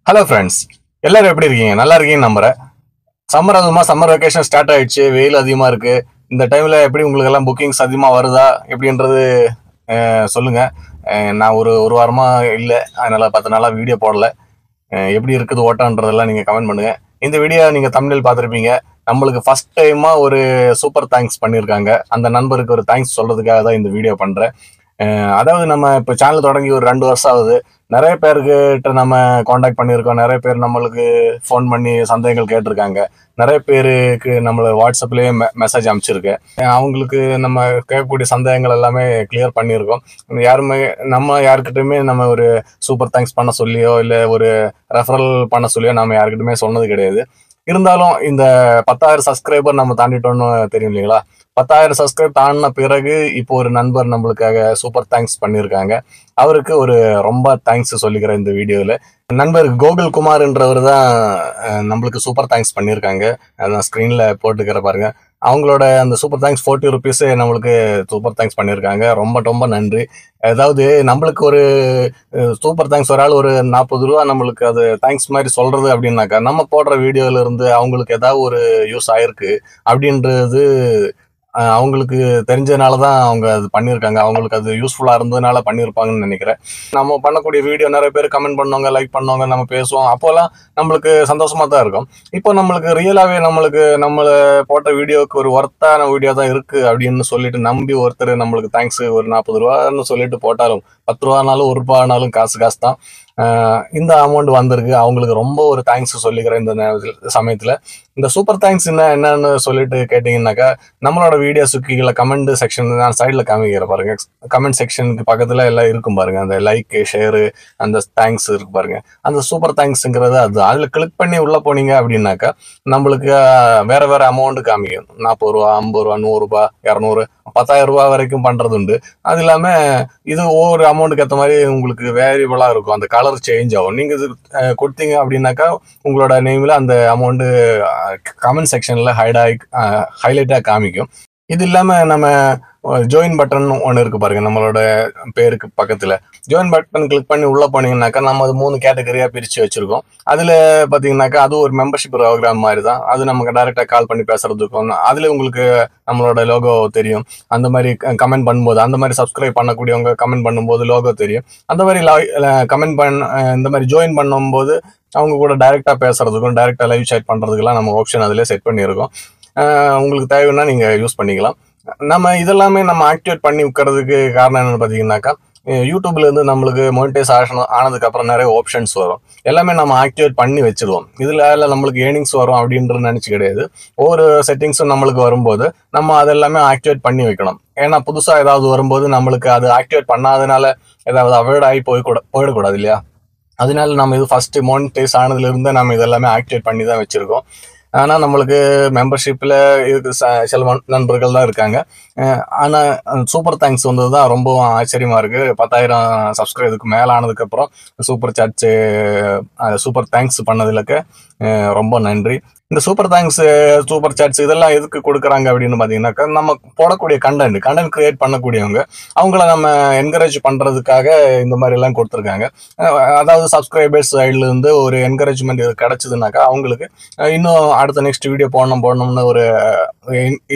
Hello friends, எல்லாரும் எப்படி இருக்கீங்க? நல்லா இருக்கீங்கன்னு நம்புறேன். சம்மர் வெக்கேஷன் ஸ்டார்ட் ஆயிடுச்சு. வெயில் அதிகமா இருக்கு. இந்த டைம்ல எப்படி உங்களுக்கு எல்லாம் புக்கிங்ஸ் அதிகமா வருதா எப்படின்றது சொல்லுங்க. நான் ஒரு வாரமா இல்லை, அதனால 10 நாளா வீடியோ போடல. எப்படி இருக்குது ஓட்டான்றதெல்லாம் நீங்க கமெண்ட் பண்ணுங்க. இந்த வீடியோ நீங்க தம்ப்நெயில் பார்த்துருப்பீங்க. நம்மளுக்கு ஃபர்ஸ்ட் டைமா ஒரு சூப்பர் தேங்க்ஸ் பண்ணியிருக்காங்க. அந்த நண்பருக்கு ஒரு தேங்க்ஸ் சொல்றதுக்காக தான் இந்த வீடியோ பண்றேன். அதாவது நம்ம இப்போ சேனல் தொடங்கி ஒரு 2 வருஷம் ஆகுது. நிறைய பேருக்கிட்ட நம்ம காண்டாக்ட் பண்ணியிருக்கோம். நிறைய பேர் நம்மளுக்கு ஃபோன் பண்ணி சந்தேகங்கள் கேட்டிருக்காங்க. நிறைய பேருக்கு நம்மள வாட்ஸ்அப்லேயே மெசேஜ் அனுப்பிச்சிருக்கேன். அவங்களுக்கு நம்ம கேட்கக்கூடிய சந்தேகங்கள் எல்லாமே கிளியர் பண்ணியிருக்கோம். யாருமே நம்ம யாருக்கிட்டையுமே நம்ம ஒரு சூப்பர் தேங்க்ஸ் பண்ண சொல்லியோ இல்லை ஒரு ரெஃபரல் பண்ண சொல்லியோ நம்ம யாருக்கிட்டுமே சொன்னது கிடையாது. இருந்தாலும் இந்த 10,000 சப்ஸ்கிரைபர் நம்ம தாண்டிட்டோம்னு தெரியும் இல்லைங்களா? 10,000 சப்ஸ்கிரைப் தாண்டின பிறகு இப்போ ஒரு நண்பர் நம்மளுக்காக சூப்பர் தேங்க்ஸ் பண்ணியிருக்காங்க. அவருக்கு ஒரு ரொம்ப தேங்க்ஸ் சொல்லிக்கிறேன் இந்த வீடியோவில். நண்பர் கோகுல் குமார்ன்றவர் தான் நம்மளுக்கு சூப்பர் தேங்க்ஸ் பண்ணியிருக்காங்க. அதான் ஸ்க்ரீனில் போட்டுக்கிற பாருங்க. அவங்களோட அந்த சூப்பர் தேங்க்ஸ் 40 ருபீஸ் நம்மளுக்கு சூப்பர் தேங்க்ஸ் பண்ணியிருக்காங்க. ரொம்ப ரொம்ப நன்றி. அதாவது நம்மளுக்கு ஒரு சூப்பர் தேங்க்ஸ் ஒரு ஆள் ஒரு 40 ரூபா நம்மளுக்கு அது தேங்க்ஸ் மாதிரி சொல்றது அப்படின்னாக்கா, நம்ம போடுற வீடியோல இருந்து அவங்களுக்கு ஏதாவது ஒரு யூஸ் ஆயிருக்கு அப்படின்றது அவங்களுக்கு தெரிஞ்சதுனால தான் அவங்க அது பண்ணியிருக்காங்க. அவங்களுக்கு அது யூஸ்ஃபுல்லா இருந்ததுனால பண்ணியிருப்பாங்கன்னு நினைக்கிறேன். நம்ம பண்ணக்கூடிய வீடியோ நிறைய பேர் கமெண்ட் பண்ணுவாங்க, லைக் பண்ணுவாங்க, நம்ம பேசுவோம். அப்போல்லாம் நம்மளுக்கு சந்தோஷமா தான் இருக்கும். இப்போ நம்மளுக்கு ரியலாவே நம்மள போட்ட வீடியோவுக்கு ஒரு ஒர்த்தான வீடியோ தான் இருக்கு அப்படின்னு சொல்லிட்டு நம்பி ஒருத்தர் நம்மளுக்கு தேங்க்ஸ் ஒரு 40 ரூபான்னு சொல்லிட்டு போட்டாலும் 10 ரூபானாலும் 1 ரூபானாலும் காசு தான். இந்த அமௌண்ட் வந்திருக்கு. அவங்களுக்கு ரொம்ப ஒரு தேங்க்ஸ் சொல்லிக்கிறேன் இந்த சமயத்துல. இந்த சூப்பர் தேங்க்ஸ் என்னன்னு சொல்லிட்டு கேட்டீங்கன்னாக்கா, நம்மளோட வீடியோஸுக்கு கீழே கமெண்ட் செக்ஷன் நான் சைடில் காமிக்கிற பாருங்க. கமெண்ட் செக்ஷனுக்கு பக்கத்துல எல்லாம் இருக்கும் பாருங்க. அந்த லைக், ஷேரு, அந்த தேங்க்ஸ் இருக்கு பாருங்க. அந்த சூப்பர் தேங்க்ஸுங்கிறது அதுல கிளிக் பண்ணி உள்ள போனீங்க அப்படின்னாக்கா நம்மளுக்கு வேற வேற அமௌண்ட் காமிக்கும். 40 ரூபா, 50 ரூபா, 100 ரூபாய், 200, 10,000 ரூபாய் வரைக்கும் பண்றது உண்டு. அது இல்லாம இது ஒவ்வொரு அமௌண்ட்டுக்கு ஏற்ற மாதிரி உங்களுக்கு வேரியபிளா இருக்கும். அந்த கலர் சேஞ்ச் ஆகும். நீங்க இது கொடுத்தீங்க அப்படின்னாக்கா உங்களோட நேம்ல அந்த அமௌண்ட் கமெண்ட் செக்ஷன்ல ஹைலைட்டா காமிக்கும். இது இல்லாம நம்ம ஜாயின் பட்டன் ஒன்று இருக்கு பாருங்க. நம்மளோட பேருக்கு பக்கத்துல ஜாயின் பட்டன் கிளிக் பண்ணி உள்ள போனீங்கன்னாக்கா நம்ம அது 3 கேட்டகரியா பிரிச்சு வச்சிருக்கோம். அதுல பாத்தீங்கன்னாக்கா அது ஒரு மெம்பர்ஷிப் ப்ரோக்ராம் மாதிரி தான். அது நமக்கு டைரக்டா கால் பண்ணி பேசுறதுக்கும் அதுல உங்களுக்கு நம்மளோட லோகோ தெரியும். அந்த மாதிரி கமெண்ட் பண்ணும்போது, அந்த மாதிரி சப்ஸ்கிரைப் பண்ணக்கூடியவங்க கமெண்ட் பண்ணும்போது லோகோ தெரியும். அந்த மாதிரி கமெண்ட் இந்த மாதிரி ஜாயின் பண்ணும்போது அவங்க கூட டைரக்டா பேசுறதுக்கும் டைரக்டா லைவ் சேட் பண்றதுக்கெல்லாம் நம்ம ஆப்ஷன் அதுல செட் பண்ணியிருக்கோம். உங்களுக்கு தேவைன்னா நீங்க யூஸ் பண்ணிக்கலாம். நம்ம இதெல்லாமே நம்ம ஆக்டிவேட் பண்ணி வைக்கிறதுக்கு காரணம் என்னன்னு பார்த்தீங்கன்னாக்கா, யூடியூப்ல இருந்து நம்மளுக்கு மோனிடைஸ் ஆனதுக்கு அப்புறம் நிறைய ஆப்ஷன்ஸ் வரும். எல்லாமே நம்ம ஆக்டிவேட் பண்ணி வச்சிருவோம். இதுல நம்மளுக்கு ஏர்னிங்ஸ் வரும் அப்படின்றது நினைச்சு கிடையாது. ஒவ்வொரு செட்டிங்ஸும் நம்மளுக்கு வரும்போது நம்ம அதெல்லாமே ஆக்டிவேட் பண்ணி வைக்கணும். ஏன்னா புதுசா ஏதாவது வரும்போது நம்மளுக்கு அது ஆக்டிவேட் பண்ணாதனால ஏதாவது அவாய்ட் ஆகி போயிடக்கூடாது இல்லையா? அதனால நம்ம இது ஃபர்ஸ்ட் மோனிடைஸ் ஆனதுல இருந்து நம்ம இதெல்லாமே ஆக்டிவேட் பண்ணி தான் வச்சிருக்கோம். ஆனால் நம்மளுக்கு மெம்பர்ஷிப்பில் இதுக்கு சில நண்பர்கள் தான் இருக்காங்க. ஆனால் சூப்பர் தேங்க்ஸ் வந்தது தான் ரொம்பவும் ஆச்சரியமாக இருக்குது. 10,000 சப்ஸ்கிரைபருக்கு மேலே ஆனதுக்கப்புறம் சூப்பர் சூப்பர் தேங்க்ஸ் பண்ணதுலக்கு ரொம்ப நன்றி. இந்த சூப்பர் தேங்க்ஸ், சூப்பர் சாட்ஸ் இதெல்லாம் எதுக்கு கொடுக்குறாங்க அப்படின்னு பார்த்தீங்கன்னாக்கா, நம்ம போடக்கூடிய கண்டென்ட் கிரியேட் பண்ணக்கூடியவங்க அவங்கள நம்ம என்கரேஜ் பண்ணுறதுக்காக இந்த மாதிரி எல்லாம் கொடுத்துருக்காங்க. அதாவது சப்ஸ்கிரைபர்ஸ் சைட்ல இருந்து ஒரு என்கரேஜ்மெண்ட் கிடைச்சதுனாக்கா அவங்களுக்கு இன்னும் அடுத்த நெக்ஸ்ட் வீடியோ போடணும்னு ஒரு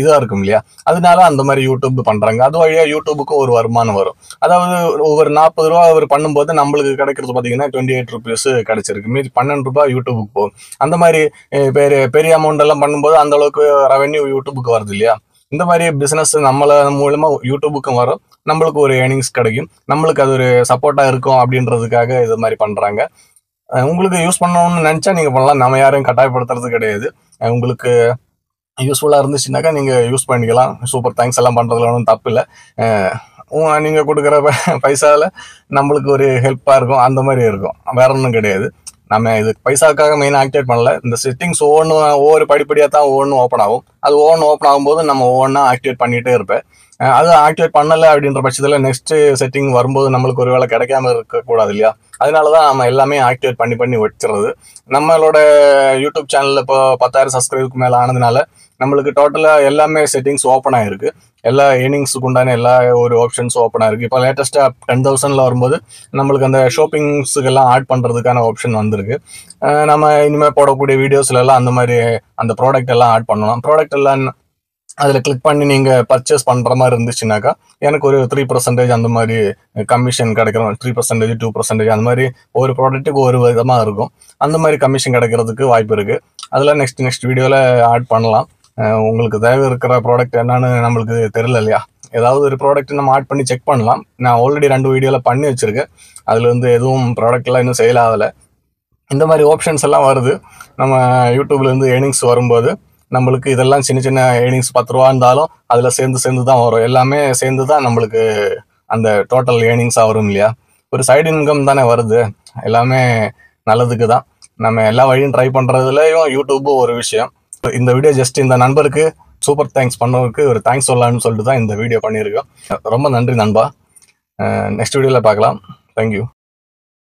இதாக இருக்கும் இல்லையா? அதனால அந்த மாதிரி யூடியூப் பண்றாங்க. அது வழியா யூடியூபுக்கும் ஒரு வருமானம் வரும். அதாவது ஒவ்வொரு 40 ரூபா அவர் பண்ணும்போது நம்மளுக்கு கிடைக்கிறது பார்த்தீங்கன்னா 28 ருபீஸ் கிடைச்சிருக்கு. மீதி 12 ரூபாய் யூடியூபுக்கு போகும். அந்த மாதிரி பெரிய அமௌண்ட் எல்லாம் பண்ணும்போது அந்த அளவுக்கு ரெவென்யூ யூடியூபுக்கு வருது இல்லையா? இந்த மாதிரி பிசினஸ் நம்மள மூலமா யூடியூபுக்கும் வரும். நம்மளுக்கு ஒரு ஏர்னிங்ஸ் கிடைக்கும். நம்மளுக்கு அது ஒரு சப்போர்ட்டா இருக்கும் அப்படின்றதுக்காக இது மாதிரி பண்றாங்க. உங்களுக்கு யூஸ் பண்ணணும்னு நினைச்சா நீங்க பண்ணலாம். நம்ம யாரையும் கட்டாயப்படுத்துறது கிடையாது. உங்களுக்கு யூஸ்ஃபுல்லா இருந்துச்சுன்னாக்கா நீங்க யூஸ் பண்ணிக்கலாம். சூப்பர் தேங்க்ஸ் எல்லாம் பண்றதுல ஒன்றும் தப்பு இல்லை. நீங்க கொடுக்குற பைசால நம்மளுக்கு ஒரு ஹெல்ப்பா இருக்கும். அந்த மாதிரி இருக்கும். வேற ஒன்றும் கிடையாது. நம்ம இது பைசாக்காக மெயினாக ஆக்டிவேட் பண்ணல. இந்த செட்டிங்ஸ் ஒவ்வொரு படிப்படியாக தான் ஒவ்வொன்றும் ஓப்பன் ஆகும். அது ஓப்பன் ஆகும்போது நம்ம ஒவ்வொன்றா ஆக்டிவேட் பண்ணிகிட்டே இருப்பேன். அது ஆக்டிவேட் பண்ணலை அப்படின்ற பட்சத்தில் நெக்ஸ்ட் செட்டிங் வரும்போது நம்மளுக்கு ஒரு வேளை கிடைக்காம இருக்கக்கூடாது இல்லையா? அதனால தான் நம்ம எல்லாமே ஆக்டிவேட் பண்ணி வச்சுறது. நம்மளோட யூடியூப் சேனலில் இப்போ 10,000 சப்ஸ்கிரைபருக்கு மேலே ஆனதுனால நம்மளுக்கு டோட்டலாக எல்லாமே செட்டிங்ஸ் ஓப்பன் ஆகிருக்கு. எல்லா ஏர்னிங்ஸுக்கு உண்டான எல்லா ஒரு ஆப்ஷன்ஸும் ஓப்பனாக இருக்குது. இப்போ லேட்டஸ்ட்டாக 10,000 வரும்போது நம்மளுக்கு அந்த ஷாப்பிங்ஸுக்கெல்லாம் ஆட் பண்ணுறதுக்கான ஆப்ஷன் வந்திருக்கு. நம்ம இனிமேல் போடக்கூடிய வீடியோஸ்லாம் அந்த மாதிரி அந்த ப்ராடக்ட் எல்லாம் ஆட் பண்ணலாம். ப்ராடக்ட் எல்லாம் அதில் கிளிக் பண்ணி நீங்கள் பர்ச்சேஸ் பண்ணுற மாதிரி இருந்துச்சுனாக்கா எனக்கு ஒரு 3% அந்த மாதிரி கமிஷன் கிடைக்கிறோம். 3%, 2% அந்த மாதிரி ஒரு ப்ராடக்ட்டுக்கு ஒரு விதமாக இருக்கும். அந்த மாதிரி கமிஷன் கிடைக்கிறதுக்கு வாய்ப்பு இருக்குது. அதெல்லாம் நெக்ஸ்ட் வீடியோவில் ஆட் பண்ணலாம். உங்களுக்கு தேவை இருக்கிற ப்ராடக்ட் என்னன்னு நம்மளுக்கு தெரியல இல்லையா? ஏதாவது ஒரு ப்ராடக்ட் நம்ம ஆட் பண்ணி செக் பண்ணலாம். நான் ஆல்ரெடி 2 வீடியோவில் பண்ணி வச்சுருக்கேன். அதில் வந்து எதுவும் ப்ராடக்ட்லாம் இன்னும் சேல் ஆகலை. இந்த மாதிரி ஆப்ஷன்ஸ் எல்லாம் வருது. நம்ம யூடியூப்லேருந்து ஏர்னிங்ஸ் வரும்போது நம்மளுக்கு இதெல்லாம் சின்ன சின்ன ஏர்னிங்ஸ் 10 ரூபா இருந்தாலும் அதில் சேர்ந்து தான் வரும். எல்லாமே சேர்ந்து தான் நம்மளுக்கு அந்த டோட்டல் ஏர்னிங்ஸாக வரும் இல்லையா? ஒரு சைடு இன்கம் தானே வருது. எல்லாமே நல்லதுக்கு தான். நம்ம எல்லா வழியும் ட்ரை பண்ணுறதுலையும் யூடியூப்பும் ஒரு விஷயம். இந்த வீடியோ ஜஸ்ட் இந்த நண்பருக்கு சூப்பர் தேங்க்ஸ் பண்ணவருக்கு ஒரு தேங்க்ஸ் சொல்லலாம்னு சொல்லிட்டு தான் இந்த வீடியோ பண்ணியிருக்கோம். ரொம்ப நன்றி நண்பா. நெக்ஸ்ட் வீடியோவில் பார்க்கலாம். தேங்க்யூ.